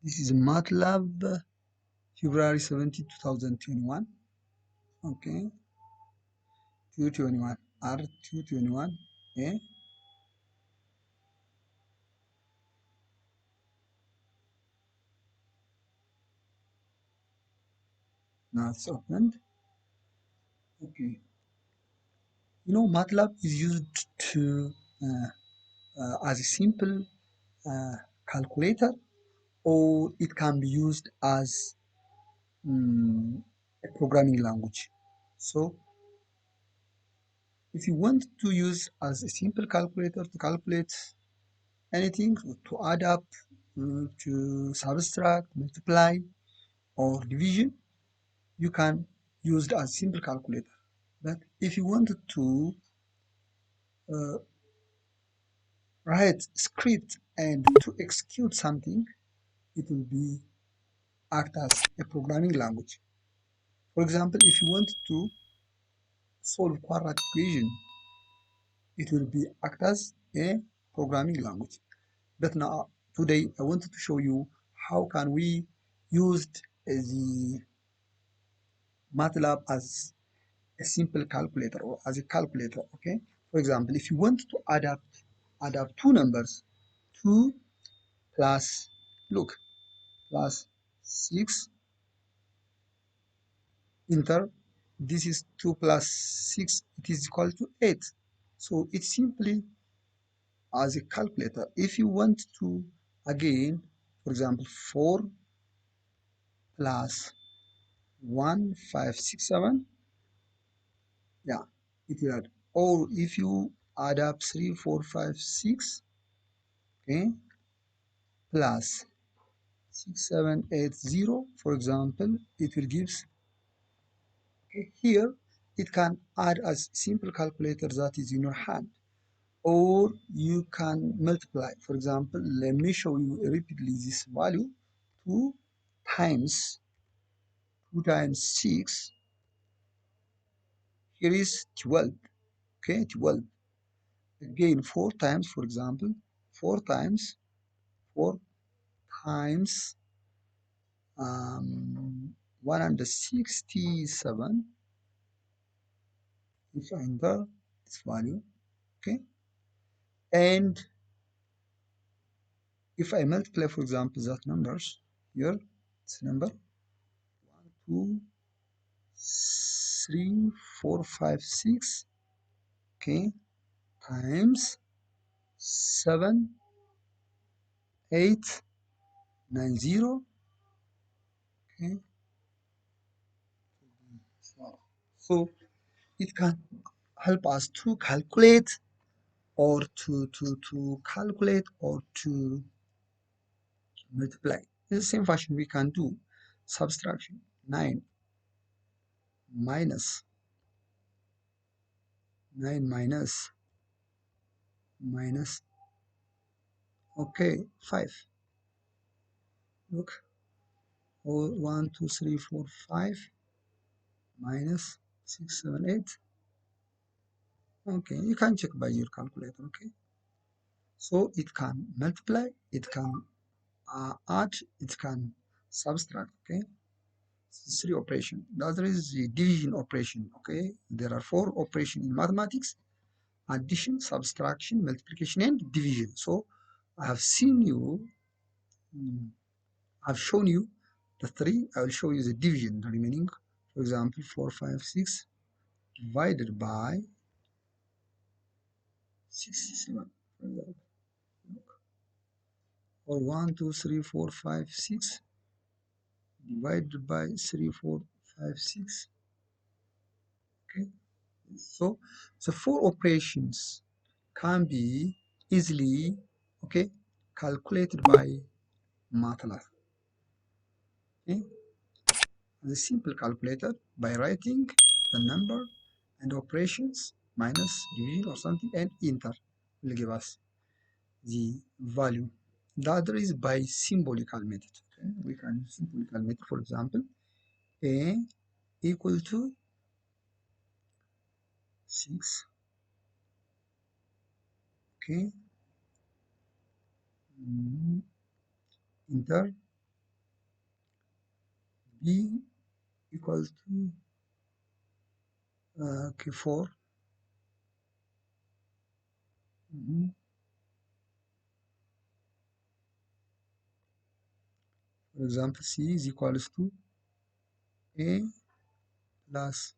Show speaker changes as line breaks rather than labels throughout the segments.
This is MATLAB February 17, 2021. Okay, 221 R221. Okay, now it's opened. Okay, MATLAB is used to as a simple uh, calculator, or it can be used as a programming language. So if you want to use as a simple calculator to calculate anything, to add up, to subtract, multiply, or division, you can use it as simple calculator. But if you wanted to uh, write script and to execute something, it will be act as a programming language. For example, if you want to solve quadratic equation, it will be act as a programming language. But now today I wanted to show you how can we use the MATLAB as a simple calculator or as a calculator. Okay, for example, if you want to add up two numbers, 2 plus, look, plus 6, enter, this is 2 plus 6, it is equal to 8. So it's simply as a calculator. If you want to, again, for example, 4 plus 1 5 6 7, yeah, it will add. Or if you add up 3 4 5 6, okay, plus 6780, for example, it will give, okay, here it can add as simple calculator that is in your hand, or you can multiply. For example, let me show you repeatedly this value. 2 times 2 times 6, here is 12. Okay, 12. Again, 4 times, for example, 4 times 4 times 167. If I enter this value, okay, and if I multiply, for example, that numbers here, it's number 1 2 3 4 5 6, okay, times 7 8 9 0, okay, so it can help us to calculate, or to calculate, or to multiply. In the same fashion, we can do subtraction. 9 minus 9 minus, okay, 5. Look, or 1 2 3 4 5 minus 6 7 8. Okay, you can check by your calculator. Okay, so it can multiply, it can add, it can subtract. Okay, three operation. The other is the division operation. Okay, there are 4 operations in mathematics: addition, subtraction, multiplication, and division. So I have seen you, I've shown you the 3. I will show you the division, the remaining. For example, 4 5 6 divided by 67, for example, or 1 2 3 4 5 6 divided by 3 4 5 6. Okay, so the 4 operations can be easily, okay, calculated by MATLAB. Okay, the simple calculator, by writing the number and operations minus division or something and enter will give us the value. The other is by symbolical method. Okay, we can use symbolical method. For example, a equal to 6, okay, enter, b equals to okay, 4. Mhm. For example, c is equals to a plus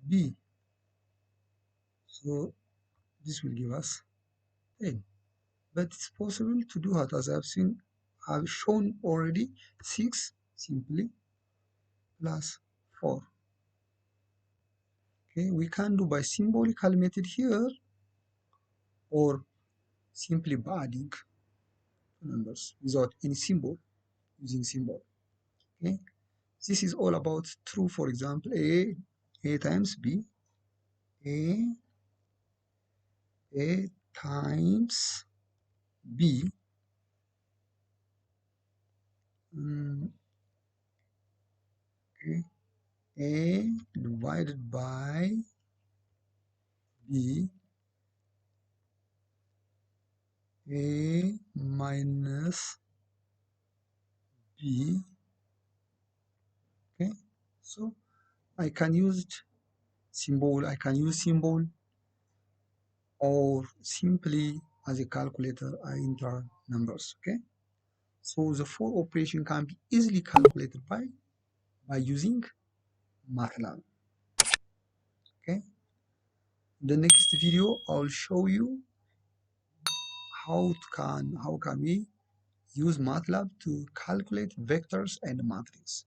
b. So this will give us 10. But it's possible to do that, as I've shown already. 6 simply plus 4. Okay, we can do by symbolically method here, or simply by adding two numbers without any symbol, using symbol. Okay, this is all about true. For example, a times b, a a times b, mm, okay, a divided by b, a minus b. Okay, so I can use symbol. I can use symbol, or simply as a calculator I enter numbers. Okay, so the four operation can be easily calculated by using MATLAB. Okay, the next video I'll show you how can we use MATLAB to calculate vectors and matrices.